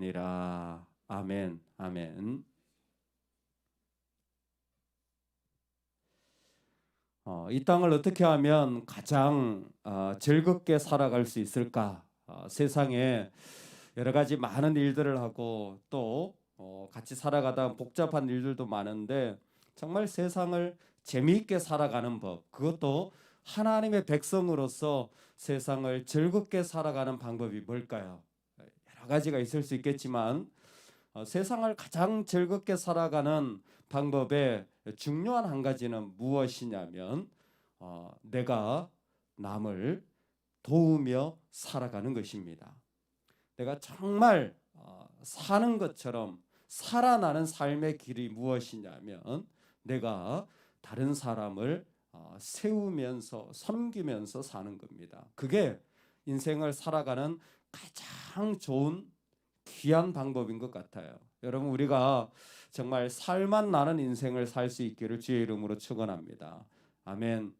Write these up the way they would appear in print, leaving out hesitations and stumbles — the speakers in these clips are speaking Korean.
되시느니라. 아멘. 아멘. 이 땅을 어떻게 하면 가장 즐겁게 살아갈 수 있을까? 세상에 여러 가지 많은 일들을 하고 또 같이 살아가다 복잡한 일들도 많은데 정말 세상을 재미있게 살아가는 법, 그것도 하나님의 백성으로서 세상을 즐겁게 살아가는 방법이 뭘까요? 여러 가지가 있을 수 있겠지만 세상을 가장 즐겁게 살아가는 방법의 중요한 한 가지는 무엇이냐면 내가 남을 도우며 살아가는 것입니다. 내가 정말 사는 것처럼 살아나는 삶의 길이 무엇이냐면 내가 다른 사람을 세우면서 섬기면서 사는 겁니다. 그게 인생을 살아가는 가장 좋은 귀한 방법인 것 같아요. 여러분, 우리가 정말 살만 나는 인생을 살 수 있기를 주의 이름으로 축원합니다. 아멘.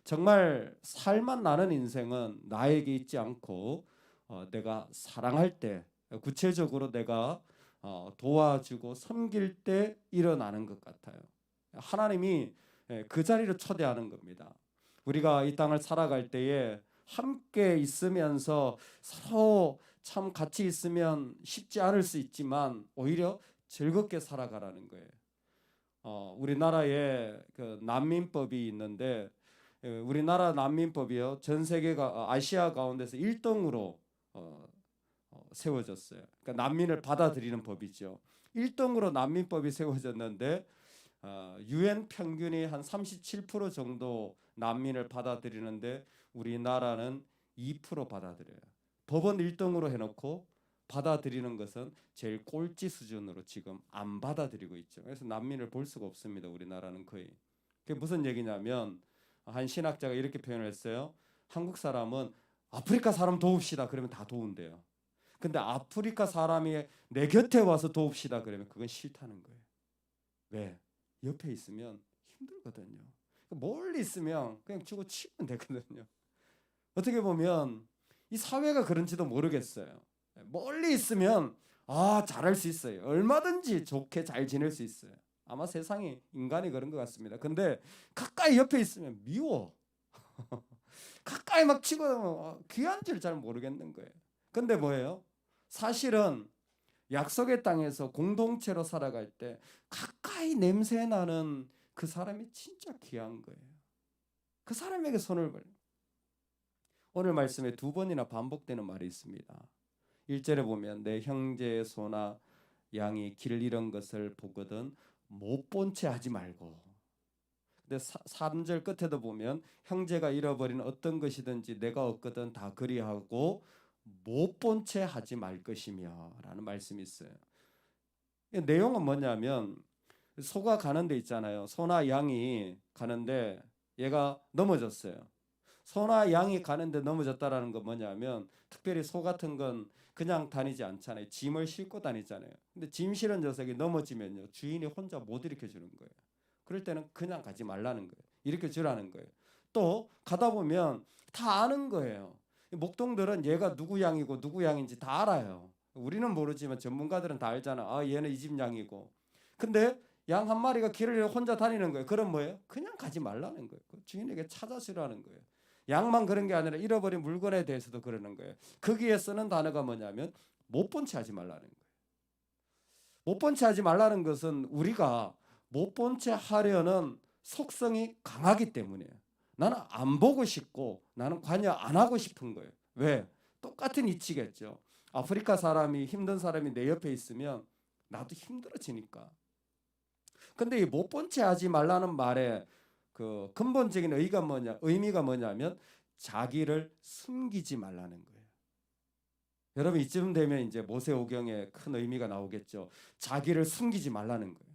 정말 살만 나는 인생은 나에게 있지 않고 내가 사랑할 때, 구체적으로 내가 도와주고 섬길 때 일어나는 것 같아요. 하나님이 그 자리로 초대하는 겁니다. 우리가 이 땅을 살아갈 때에 함께 있으면서 서로 참 같이 있으면 쉽지 않을 수 있지만 오히려 즐겁게 살아가라는 거예요. 우리나라에 그 난민법이 있는데 우리나라 난민법이요, 전 세계가 아시아 가운데서 1등으로 세워졌어요. 그러니까 난민을 받아들이는 법이죠. 1등으로 난민법이 세워졌는데 유엔 평균이 한 37% 정도 난민을 받아들이는데 우리나라는 2% 받아들여요. 법은 1등으로 해놓고 받아들이는 것은 제일 꼴찌 수준으로 지금 안 받아들이고 있죠. 그래서 난민을 볼 수가 없습니다. 우리나라는 거의. 그게 무슨 얘기냐면 한 신학자가 이렇게 표현을 했어요. 한국 사람은 아프리카 사람 도웁시다 그러면 다 도운대요. 근데 아프리카 사람이 내 곁에 와서 도웁시다 그러면 그건 싫다는 거예요. 왜? 옆에 있으면 힘들거든요. 멀리 있으면 그냥 주고 치면 되거든요. 어떻게 보면 이 사회가 그런지도 모르겠어요. 멀리 있으면 잘할 수 있어요. 얼마든지 좋게 잘 지낼 수 있어요. 아마 세상이 인간이 그런 것 같습니다. 근데 가까이 옆에 있으면 미워. 가까이 막 치고 귀한 줄 잘 모르겠는 거예요. 근데 뭐예요? 사실은 약속의 땅에서 공동체로 살아갈 때 가까이 냄새 나는 그 사람이 진짜 귀한 거예요. 그 사람에게 손을 벌려. 오늘 말씀에 두 번이나 반복되는 말이 있습니다. 1절에 보면 내 형제의 소나 양이 길 잃은 것을 보거든 못 본 채 하지 말고. 근데 3절 끝에도 보면 형제가 잃어버린 어떤 것이든지 내가 얻거든 다 그리하고 못 본 채 하지 말 것이며 라는 말씀이 있어요. 내용은 뭐냐면 소가 가는 데 있잖아요. 소나 양이 가는데 얘가 넘어졌어요. 소나 양이 가는데 넘어졌다라는 건 뭐냐면 특별히 소 같은 건 그냥 다니지 않잖아요. 짐을 싣고 다니잖아요. 근데 짐 실은 녀석이 넘어지면요, 주인이 혼자 못 일으켜 주는 거예요. 그럴 때는 그냥 가지 말라는 거예요. 일으켜 주라는 거예요. 또 가다 보면 다 아는 거예요. 목동들은 얘가 누구 양이고 누구 양인지 다 알아요. 우리는 모르지만 전문가들은 다 알잖아. 얘는 이 집 양이고. 근데 양 한 마리가 길을 혼자 다니는 거예요. 그럼 뭐예요? 그냥 가지 말라는 거예요. 주인에게 찾아주라는 거예요. 양만 그런 게 아니라 잃어버린 물건에 대해서도 그러는 거예요. 거기에 쓰는 단어가 뭐냐면 못 본 채 하지 말라는 거예요. 못 본 채 하지 말라는 것은 우리가 못 본 채 하려는 속성이 강하기 때문이에요. 나는 안 보고 싶고 나는 관여 안 하고 싶은 거예요. 왜? 똑같은 이치겠죠. 아프리카 사람이 힘든 사람이 내 옆에 있으면 나도 힘들어지니까. 근데 이 못 본 채 하지 말라는 말에 그 근본적인 의미가 뭐냐면 자기를 숨기지 말라는 거예요. 여러분, 이쯤 되면 이제 모세오경에 큰 의미가 나오겠죠. 자기를 숨기지 말라는 거예요.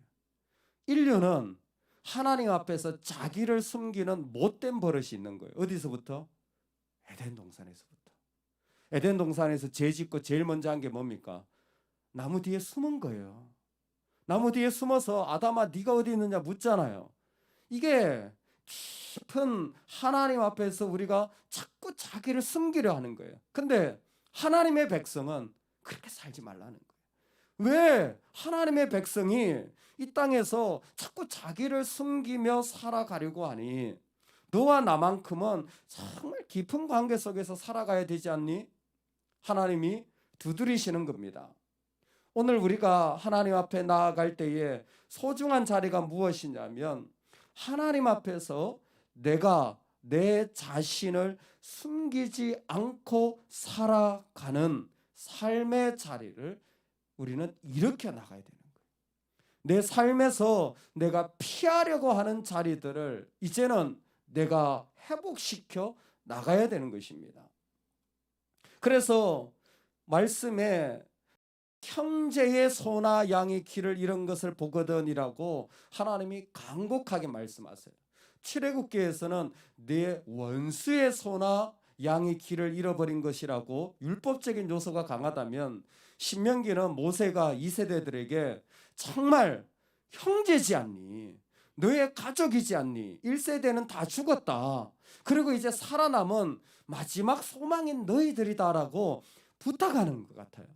인류는 하나님 앞에서 자기를 숨기는 못된 버릇이 있는 거예요. 어디서부터? 에덴 동산에서부터. 에덴 동산에서 죄 짓고 제일 먼저 한 게 뭡니까? 나무 뒤에 숨은 거예요. 나무 뒤에 숨어서 아담아 네가 어디 있느냐 묻잖아요. 이게 깊은 하나님 앞에서 우리가 자꾸 자기를 숨기려 하는 거예요. 근데 하나님의 백성은 그렇게 살지 말라는 거예요. 왜 하나님의 백성이 이 땅에서 자꾸 자기를 숨기며 살아가려고 하니? 너와 나만큼은 정말 깊은 관계 속에서 살아가야 되지 않니? 하나님이 두드리시는 겁니다. 오늘 우리가 하나님 앞에 나아갈 때에 소중한 자리가 무엇이냐면 하나님 앞에서 내가 내 자신을 숨기지 않고 살아가는 삶의 자리를 우리는 이렇게 나가야 되는 거예요. 내 삶에서 내가 피하려고 하는 자리들을 이제는 내가 회복시켜 나가야 되는 것입니다. 그래서 말씀에 형제의 소나 양의 길을 잃은 것을 보거든이라고 하나님이 간곡하게 말씀하세요. 출애굽기에서는 내 원수의 소나 양의 길을 잃어버린 것이라고 율법적인 요소가 강하다면, 신명기는 모세가 이 세대들에게 정말 형제지 않니? 너의 가족이지 않니? 1세대는 다 죽었다. 그리고 이제 살아남은 마지막 소망인 너희들이다라고 부탁하는 것 같아요.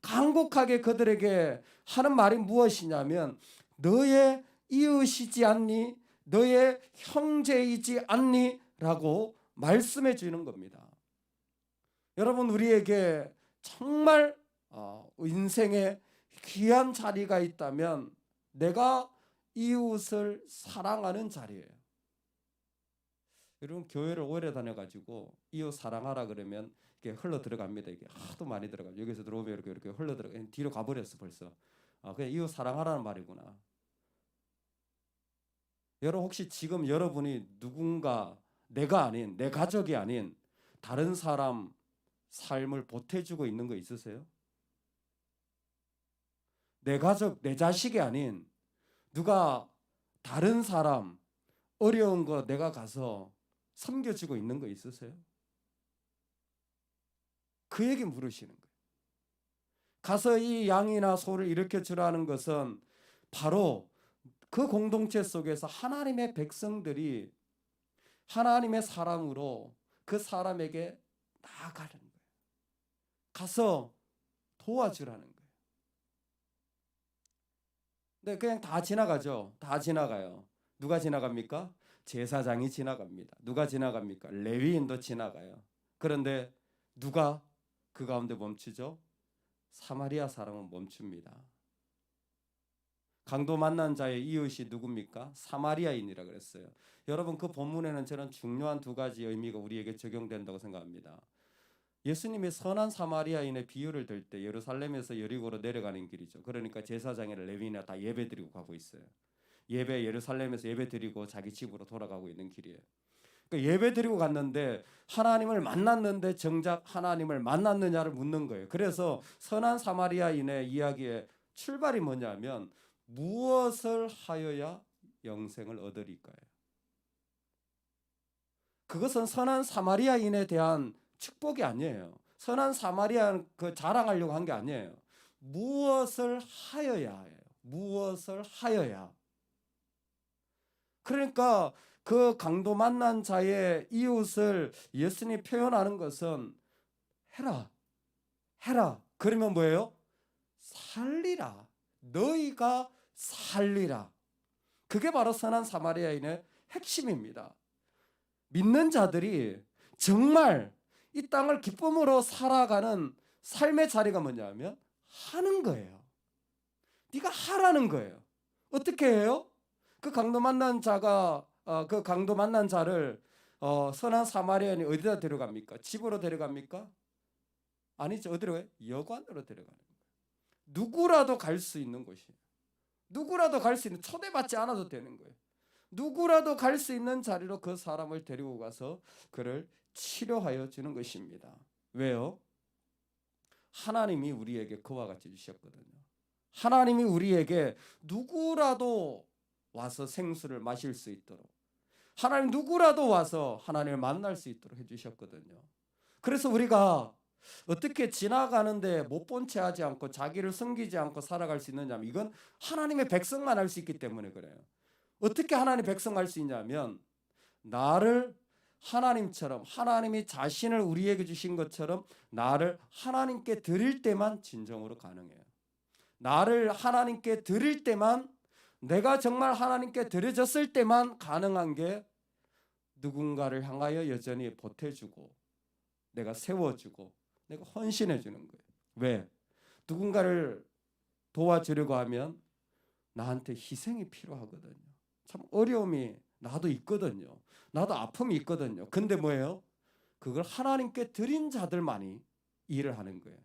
간곡하게 그들에게 하는 말이 무엇이냐면 너의 이웃이지 않니? 너의 형제이지 않니? 라고 말씀해 주는 겁니다. 여러분, 우리에게 정말 인생에 귀한 자리가 있다면 내가 이웃을 사랑하는 자리예요. 여러분, 교회를 오래 다녀가지고 이웃 사랑하라 그러면 이게 흘러 들어갑니다. 이게 하도 많이 들어가. 여기서 들어오면 이렇게 흘러 들어가. 뒤로 가버렸어 벌써. 그냥 이웃 사랑하라는 말이구나. 여러분, 혹시 지금 여러분이 누군가 내가 아닌, 내 가족이 아닌 다른 사람 삶을 보태주고 있는 거 있으세요? 내 가족, 내 자식이 아닌 누가 다른 사람 어려운 거 내가 가서 섬겨주고 있는 거 있으세요? 그에게 물으시는 거예요. 가서 이 양이나 소를 일으켜 주라는 것은 바로 그 공동체 속에서 하나님의 백성들이 하나님의 사람으로 그 사람에게 나아가는 거예요. 가서 도와주라는 거예요. 근데 그냥 다 지나가죠. 다 지나가요. 누가 지나갑니까? 제사장이 지나갑니다. 누가 지나갑니까? 레위인도 지나가요. 그런데 누가 그 가운데 멈추죠? 사마리아 사람은 멈춥니다. 강도 만난 자의 이웃이 누굽니까? 사마리아인이라 그랬어요. 여러분, 그 본문에는 저는 중요한 두 가지 의미가 우리에게 적용된다고 생각합니다. 예수님이 선한 사마리아인의 비유를 들 때 예루살렘에서 여리고로 내려가는 길이죠. 그러니까 제사장이나 레위인이나 다 예배 드리고 가고 있어요. 예루살렘에서 예배 드리고 자기 집으로 돌아가고 있는 길이에요. 그러니까 예배 드리고 갔는데 하나님을 만났는데 정작 하나님을 만났느냐를 묻는 거예요. 그래서 선한 사마리아인의 이야기의 출발이 뭐냐면 무엇을 하여야 영생을 얻으리까요? 그것은 선한 사마리아인에 대한 축복이 아니에요. 선한 사마리아 그 자랑하려고 한 게 아니에요. 무엇을 하여야 해요. 무엇을 하여야. 그러니까 그 강도 만난 자의 이웃을 예수님이 표현하는 것은 해라. 해라. 그러면 뭐예요? 살리라. 너희가 살리라. 그게 바로 선한 사마리아인의 핵심입니다. 믿는 자들이 정말 이 땅을 기쁨으로 살아가는 삶의 자리가 뭐냐면 하는 거예요. 네가 하라는 거예요. 어떻게 해요? 그 강도 만난 자를 선한 사마리아인이 어디다 데려갑니까? 집으로 데려갑니까? 아니죠. 어디로 가요? 여관으로 데려가는 거예요. 누구라도 갈 수 있는 곳이에요. 누구라도 갈 수 있는, 초대받지 않아도 되는 거예요. 누구라도 갈 수 있는 자리로 그 사람을 데리고 가서 그를 치료하여 주는 것입니다. 왜요? 하나님이 우리에게 그와 같이 주셨거든요. 하나님이 우리에게 누구라도 와서 생수를 마실 수 있도록, 하나님 누구라도 와서 하나님을 만날 수 있도록 해주셨거든요. 그래서 우리가 어떻게 지나가는데 못 본 채 하지 않고 자기를 숨기지 않고 살아갈 수 있느냐면 이건 하나님의 백성만 할 수 있기 때문에 그래요. 어떻게 하나님의 백성 할 수 있냐면 나를 하나님처럼, 하나님이 자신을 우리에게 주신 것처럼 나를 하나님께 드릴 때만 진정으로 가능해요. 나를 하나님께 드릴 때만, 내가 정말 하나님께 드려졌을 때만 가능한 게 누군가를 향하여 여전히 보태주고 내가 세워주고 내가 헌신해 주는 거예요. 왜? 누군가를 도와주려고 하면 나한테 희생이 필요하거든요. 참 어려움이 나도 있거든요. 나도 아픔이 있거든요. 근데 뭐예요? 그걸 하나님께 드린 자들만이 일을 하는 거예요.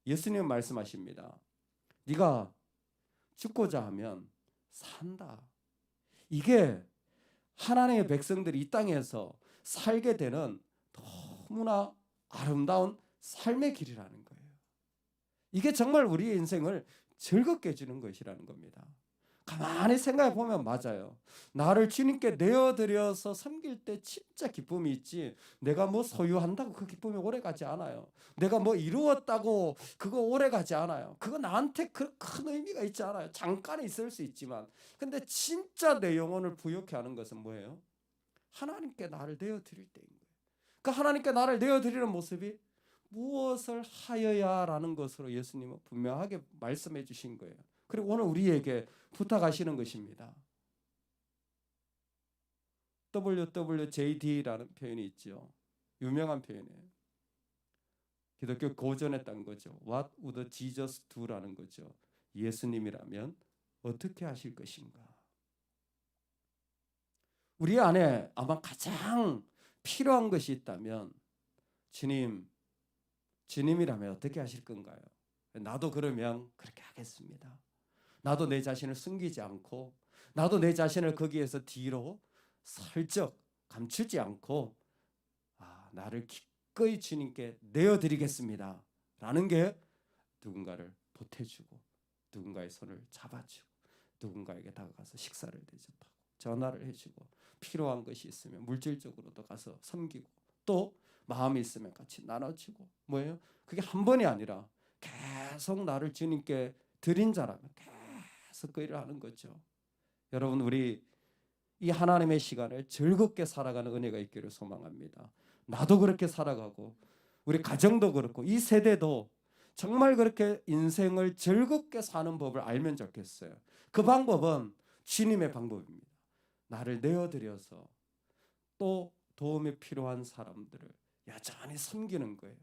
예수님은 말씀하십니다. 네가 죽고자 하면 산다. 이게 하나님의 백성들이 이 땅에서 살게 되는 너무나 아름다운 삶의 길이라는 거예요. 이게 정말 우리의 인생을 즐겁게 해주는 것이라는 겁니다. 가만히 생각해 보면 맞아요. 나를 주님께 내어드려서 섬길 때 진짜 기쁨이 있지, 내가 뭐 소유한다고 그 기쁨이 오래가지 않아요. 내가 뭐 이루었다고 그거 오래가지 않아요. 그거 나한테 그 큰 의미가 있지 않아요. 잠깐 있을 수 있지만, 근데 진짜 내 영혼을 부욕해 하는 것은 뭐예요? 하나님께 나를 내어드릴 때인 거예요. 그 하나님께 나를 내어드리는 모습이 무엇을 하여야라는 것으로 예수님은 분명하게 말씀해 주신 거예요. 그리고 오늘 우리에게 부탁하시는 것입니다. WWJD라는 표현이 있죠. 유명한 표현이에요. 기독교 고전했던 거죠. What would Jesus do라는 거죠. 예수님이라면 어떻게 하실 것인가? 우리 안에 아마 가장 필요한 것이 있다면, 주님이라면 어떻게 하실 건가요? 나도 그러면 그렇게 하겠습니다. 나도 내 자신을 숨기지 않고, 나도 내 자신을 거기에서 뒤로 슬쩍 감추지 않고, 나를 기꺼이 주님께 내어드리겠습니다 라는 게 누군가를 보태주고, 누군가의 손을 잡아주고, 누군가에게 다가가서 식사를 대접하고 전화를 해주고, 필요한 것이 있으면 물질적으로도 가서 섬기고, 또 마음이 있으면 같이 나눠주고, 뭐예요? 그게 한 번이 아니라 계속 나를 주님께 드린 자라면 계속 그 일을 하는 거죠. 여러분, 우리 이 하나님의 시간을 즐겁게 살아가는 은혜가 있기를 소망합니다. 나도 그렇게 살아가고 우리 가정도 그렇고 이 세대도 정말 그렇게 인생을 즐겁게 사는 법을 알면 좋겠어요. 그 방법은 주님의 방법입니다. 나를 내어드려서 또 도움이 필요한 사람들을 여전히 섬기는 거예요.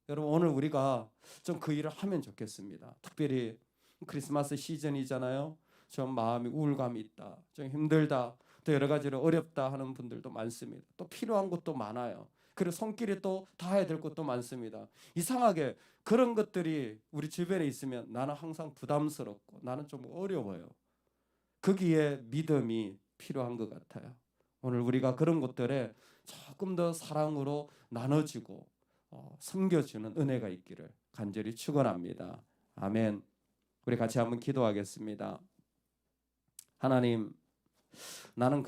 여러분, 오늘 우리가 좀 그 일을 하면 좋겠습니다. 특별히 크리스마스 시즌이잖아요. 좀 마음이 우울감이 있다, 좀 힘들다, 또 여러 가지로 어렵다 하는 분들도 많습니다. 또 필요한 것도 많아요. 그리고 손길이 또 닿아야 될 것도 많습니다. 이상하게 그런 것들이 우리 주변에 있으면 나는 항상 부담스럽고 나는 좀 어려워요. 거기에 믿음이 필요한 것 같아요. 오늘 우리가 그런 것들에 조금 더 사랑으로 나눠주고 섬겨주는 은혜가 있기를 간절히 축원합니다. 아멘. 우리 같이 한번 기도하겠습니다. 하나님, 나는